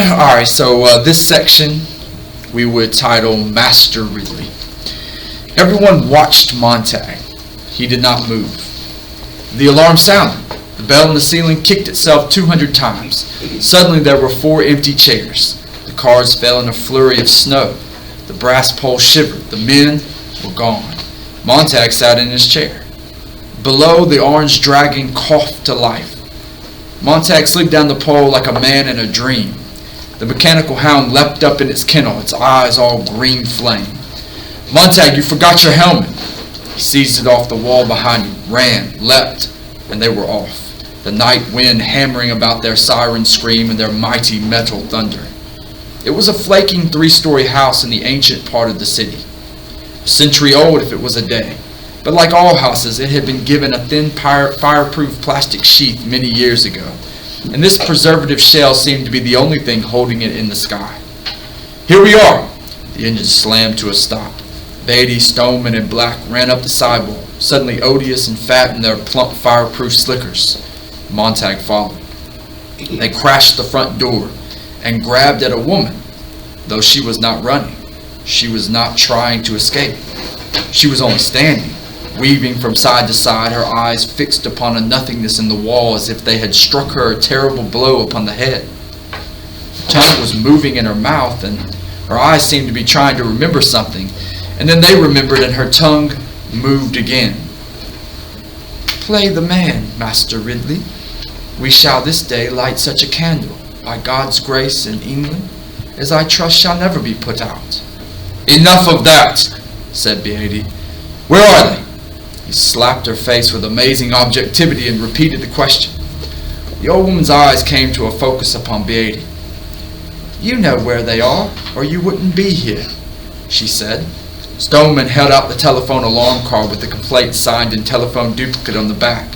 Alright, so this section we would title Master Ridley. Everyone watched Montag. He did not move. The alarm sounded. The bell in the ceiling kicked itself 200 times. Suddenly there were 4 empty chairs. The cars fell in a flurry of snow. The brass pole shivered. The men were gone. Montag sat in his chair. Below, the orange dragon coughed to life. Montag slid down the pole like a man in a dream. The mechanical hound leapt up in its kennel, its eyes all green flame. "Montag, you forgot your helmet." He seized it off the wall behind him, ran, leapt, and they were off. The night wind hammering about their siren scream and their mighty metal thunder. It was a flaking 3-story house in the ancient part of the city. A century old if it was a day. But like all houses, it had been given a thin fireproof plastic sheath many years ago. And this preservative shell seemed to be the only thing holding it in the sky. "Here we are!" The engine slammed to a stop. Beatty, Stoneman, and Black ran up the sidewalk, suddenly odious and fat in their plump fireproof slickers. Montag followed. They crashed the front door and grabbed at a woman, though she was not running. She was not trying to escape. She was only standing, weaving from side to side, her eyes fixed upon a nothingness in the wall as if they had struck her a terrible blow upon the head. Her tongue was moving in her mouth, and her eyes seemed to be trying to remember something, and then they remembered and her tongue moved again. "Play the man, Master Ridley. We shall this day light such a candle, by God's grace in England, as I trust shall never be put out." "Enough of that," said Beatty. "Where are they?" He slapped her face with amazing objectivity and repeated the question. The old woman's eyes came to a focus upon Beatty. "You know where they are, or you wouldn't be here," she said. Stoneman held out the telephone alarm card with the complaint signed in telephone duplicate on the back.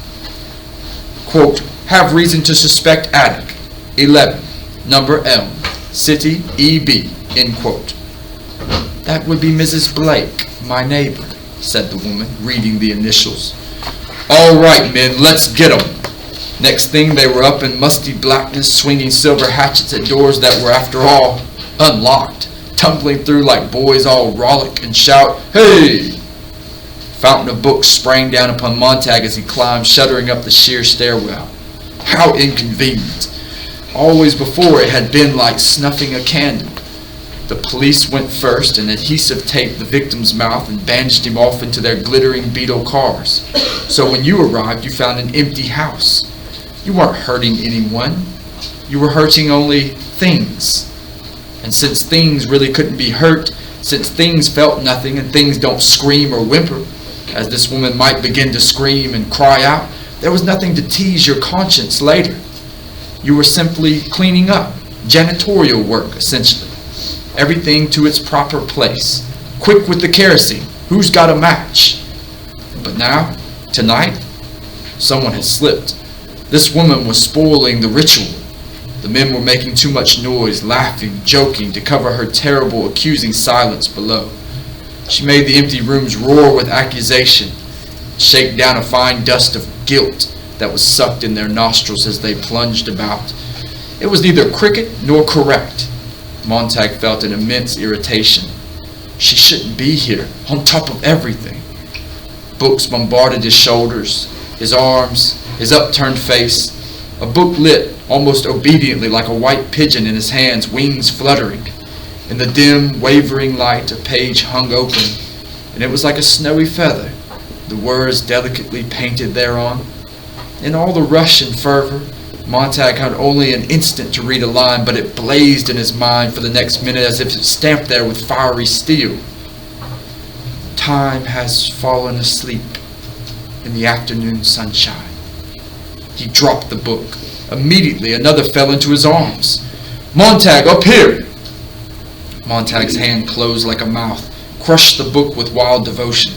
Quote, "Have reason to suspect attic, 11, number Elm, City, EB," end quote. "That would be Mrs. Blake, my neighbor," said the woman, reading the initials. "All right, men, let's get 'em." Next thing they were up in musty blackness, swinging silver hatchets at doors that were, after all, unlocked, tumbling through like boys all rollick and shout, "Hey!" Fountain of books sprang down upon Montag as he climbed, shuddering up the sheer stairwell. How inconvenient! Always before it had been like snuffing a candle. The police went first and adhesive taped the victim's mouth and bandaged him off into their glittering Beetle cars. So when you arrived, you found an empty house. You weren't hurting anyone. You were hurting only things. And since things really couldn't be hurt, since things felt nothing and things don't scream or whimper, as this woman might begin to scream and cry out, there was nothing to tease your conscience later. You were simply cleaning up, janitorial work essentially. Everything to its proper place. Quick with the kerosene. Who's got a match? But now, tonight, someone had slipped. This woman was spoiling the ritual. The men were making too much noise, laughing, joking, to cover her terrible, accusing silence below. She made the empty rooms roar with accusation, shake down a fine dust of guilt that was sucked in their nostrils as they plunged about. It was neither cricket nor correct. Montag felt an immense irritation. She shouldn't be here, on top of everything. Books bombarded his shoulders, his arms, his upturned face. A book lit, almost obediently, like a white pigeon in his hands, wings fluttering. In the dim, wavering light, a page hung open, and it was like a snowy feather, the words delicately painted thereon. In all the rush and fervor, Montag had only an instant to read a line, but it blazed in his mind for the next minute as if it stamped there with fiery steel. Time has fallen asleep in the afternoon sunshine. He dropped the book. Immediately another fell into his arms. "Montag, up here!" Montag's hand closed like a mouth, crushed the book with wild devotion,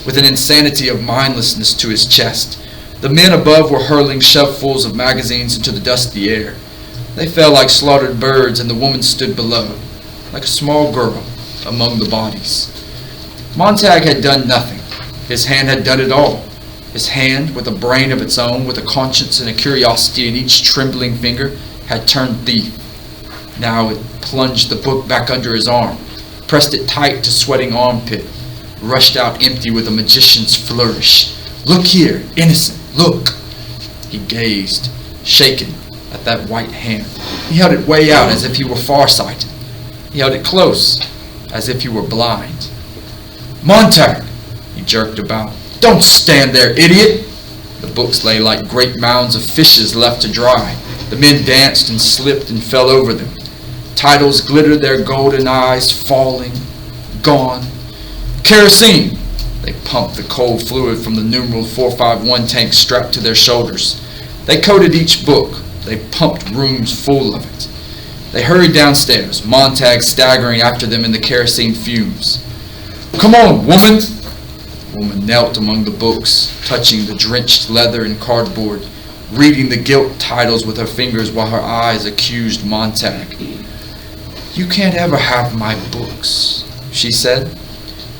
with an insanity of mindlessness to his chest. The men above were hurling shovelfuls of magazines into the dusty air. They fell like slaughtered birds, and the woman stood below, like a small girl, among the bodies. Montag had done nothing. His hand had done it all. His hand, with a brain of its own, with a conscience and a curiosity in each trembling finger, had turned thief. Now it plunged the book back under his arm, pressed it tight to sweating armpit, rushed out empty with a magician's flourish. "Look here, innocent, look!" He gazed, shaken, at that white hand. He held it way out as if he were farsighted. He held it close, as if he were blind. "Montag!" He jerked about. "Don't stand there, idiot!" The books lay like great mounds of fishes left to dry. The men danced and slipped and fell over them. Titles glittered their golden eyes, falling, gone. "Kerosene!" They pumped the cold fluid from the numeral 451 tank strapped to their shoulders. They coated each book. They pumped rooms full of it. They hurried downstairs, Montag staggering after them in the kerosene fumes. "Come on, woman!" The woman knelt among the books, touching the drenched leather and cardboard, reading the gilt titles with her fingers while her eyes accused Montag. "You can't ever have my books," she said.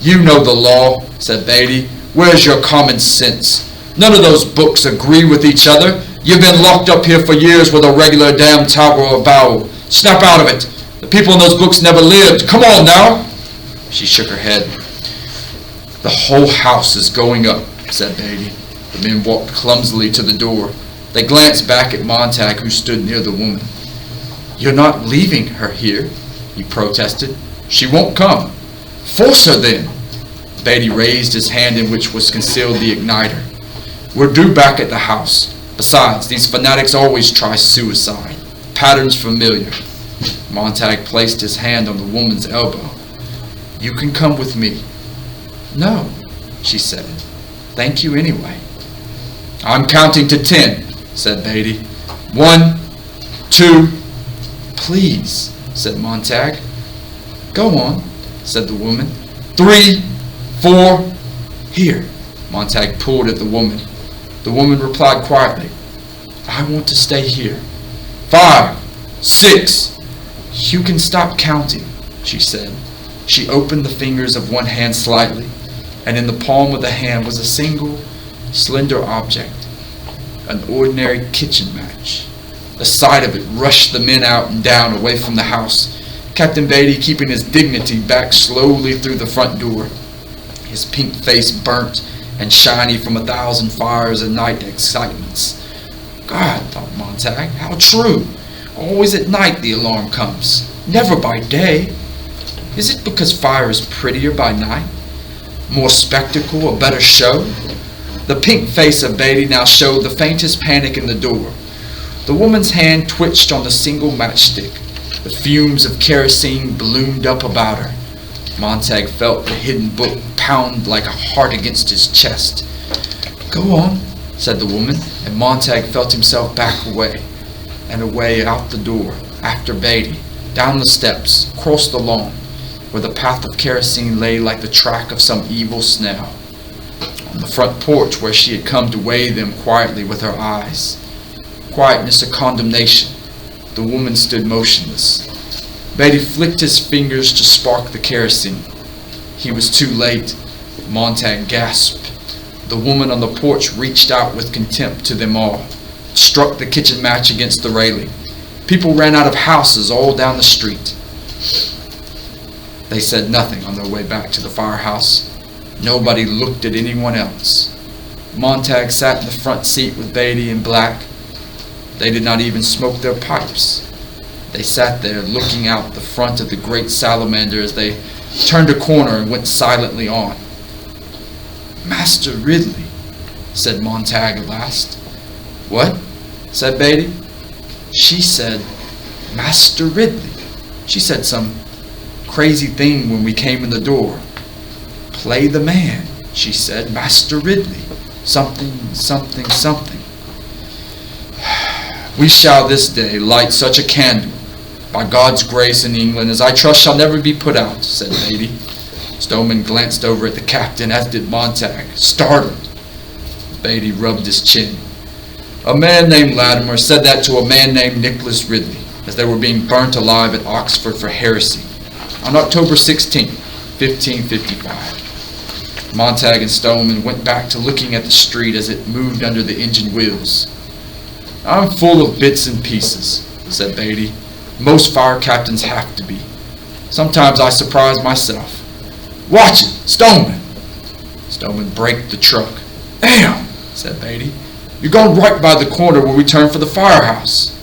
"You know the law," said Beatty. "Where's your common sense? None of those books agree with each other. You've been locked up here for years with a regular damn Tower of Babel. Snap out of it. The people in those books never lived. Come on now." She shook her head. "The whole house is going up," said Beatty. The men walked clumsily to the door. They glanced back at Montag, who stood near the woman. "You're not leaving her here," he protested. "She won't come." "Force her then." Beatty raised his hand in which was concealed the igniter. "We're due back at the house. Besides, these fanatics always try suicide. Pattern's familiar." Montag placed his hand on the woman's elbow. "You can come with me." "No," she said. "Thank you anyway." "I'm counting to 10, said Beatty. 1, 2. "Please," said Montag. "Go on," said the woman. 3, 4. "Here." Montag pulled at the woman. The woman replied quietly, "I want to stay here." 5, 6. "You can stop counting," she said. She opened the fingers of one hand slightly, and in the palm of the hand was a single, slender object, an ordinary kitchen match. The sight of it rushed the men out and down away from the house, Captain Beatty keeping his dignity back slowly through the front door, his pink face burnt and shiny from 1,000 fires and night excitements. God, thought Montag, how true! Always at night the alarm comes, never by day. Is it because fire is prettier by night? More spectacle, a better show? The pink face of Beatty now showed the faintest panic in the door. The woman's hand twitched on the single matchstick. The fumes of kerosene ballooned up about her. Montag felt the hidden book pound like a heart against his chest. "Go on," said the woman, and Montag felt himself back away, and away out the door, after Beatty, down the steps, across the lawn, where the path of kerosene lay like the track of some evil snail. On the front porch where she had come to weigh them quietly with her eyes. Quietness of condemnation. The woman stood motionless. Beatty flicked his fingers to spark the kerosene. He was too late. Montag gasped. The woman on the porch reached out with contempt to them all, struck the kitchen match against the railing. People ran out of houses all down the street. They said nothing on their way back to the firehouse. Nobody looked at anyone else. Montag sat in the front seat with Beatty and Black. They did not even smoke their pipes. They sat there looking out the front of the great Salamander as they turned a corner and went silently on. "Master Ridley," said Montag at last. "What?" said Beatty. "She said, Master Ridley. She said some crazy thing when we came in the door. Play the man, she said, Master Ridley. Something, something, something. We shall this day light such a candle, by God's grace in England, as I trust shall never be put out," said Beatty. Stoneman glanced over at the captain, as did Montag, startled. Beatty rubbed his chin. "A man named Latimer said that to a man named Nicholas Ridley, as they were being burnt alive at Oxford for heresy, on October 16, 1555. Montag and Stoneman went back to looking at the street as it moved under the engine wheels. "I'm full of bits and pieces," said Beatty. Most fire captains have to be. Sometimes I surprise myself. Watch it, Stoneman! Stoneman braked the truck. Damn, said Beatty. You're going right by the corner where we turn for the firehouse.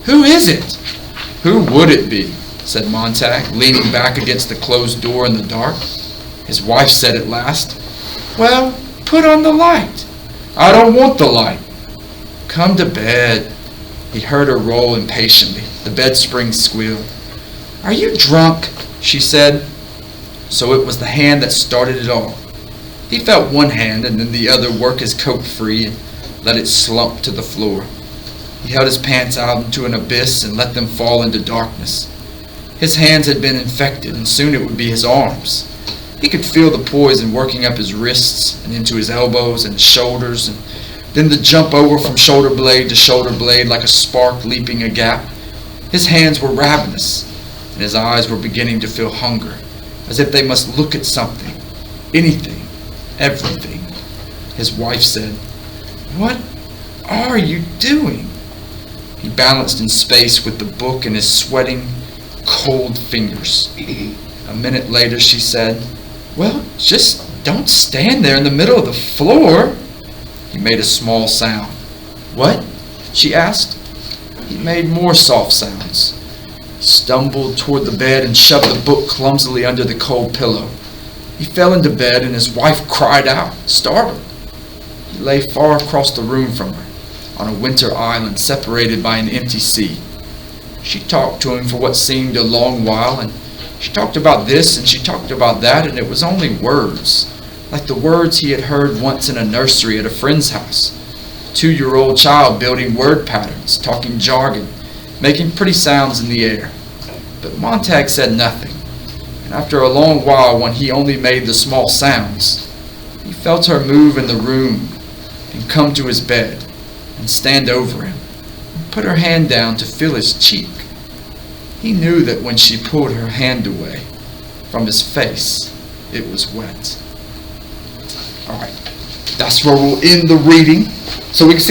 Who is it? Who would it be? Said Montag, leaning back against the closed door in the dark. His wife said at last, Well, put on the light. I don't want the light. Come to bed. He heard her roll impatiently. The bed spring squealed. Are you drunk? She said. So it was the hand that started it all. He felt one hand and then the other work his coat free and let it slump to the floor. He held his pants out into an abyss and let them fall into darkness. His hands had been infected, and soon it would be his arms. He could feel the poison working up his wrists and into his elbows and his shoulders, and then the jump over from shoulder blade to shoulder blade like a spark leaping a gap. His hands were ravenous, and his eyes were beginning to feel hunger, as if they must look at something, anything, everything. His wife said, What are you doing? He balanced in space with the book in his sweating, cold fingers. A minute later she said, Well, just don't stand there in the middle of the floor. He made a small sound. What? She asked. He made more soft sounds. He stumbled toward the bed and shoved the book clumsily under the cold pillow. He fell into bed and his wife cried out, startled. He lay far across the room from her, on a winter island separated by an empty sea. She talked to him for what seemed a long while, and she talked about this and she talked about that, and it was only words, like the words he had heard once in a nursery at a friend's house. A 2-year-old child building word patterns, talking jargon, making pretty sounds in the air. But Montag said nothing, and after a long while, when he only made the small sounds, he felt her move in the room and come to his bed and stand over him and put her hand down to feel his cheek. He knew that when she pulled her hand away from his face, it was wet. All right, that's where we'll end the reading. So we can see